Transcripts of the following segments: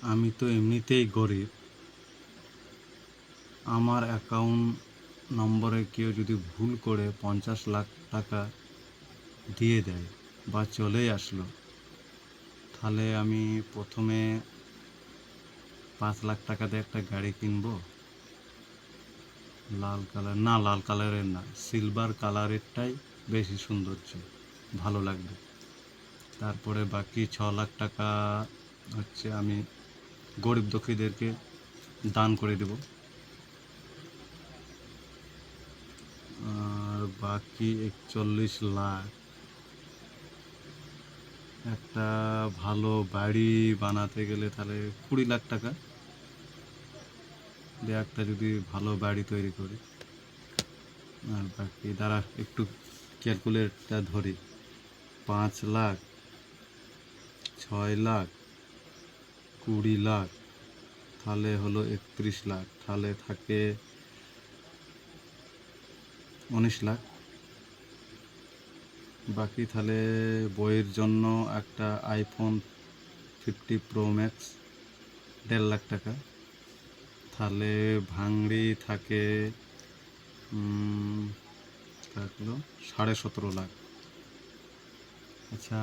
আমি তো এমনিতেই গরিব, আমার অ্যাকাউন্ট নম্বরে কেউ যদি ভুল করে 50 লাখ টাকা দিয়ে দেয় বা চলেই আসলো, তাহলে আমি প্রথমে 5 লাখ টাকা দিয়ে একটা গাড়ি কিনবো। লাল কালার না, লাল কালারের না, সিলভার কালারেরটাই বেশি সৌন্দর্য, ভালো লাগবে। তারপরে বাকি 6 লাখ টাকা হচ্ছে আমি গরিব দুঃখীদেরকে দান করে দেব। আর বাকি 41 লাখ একটা ভালো বাড়ি বানাতে গেলে তাহলে 20 লাখ টাকা দিয়ে একটা যদি ভালো বাড়ি তৈরি করি। আর বাকি দ্বারা একটু ক্যালকুলেটটা ধরি, 5 লাখ, 6 লাখ, 20 লাখ, তাহলে হলো 31 লাখ, তাহলে থাকে 19 লাখ। বাকি তাহলে বইয়ের জন্য একটা আইফোন 50 প্রো ম্যাক্স 1.5 লাখ টাকা, তাহলে ভাঙড়ি থাকে থাকলো 17.5 লাখ। আচ্ছা,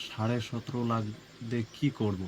17.5 লাখ দিয়ে কী করবো?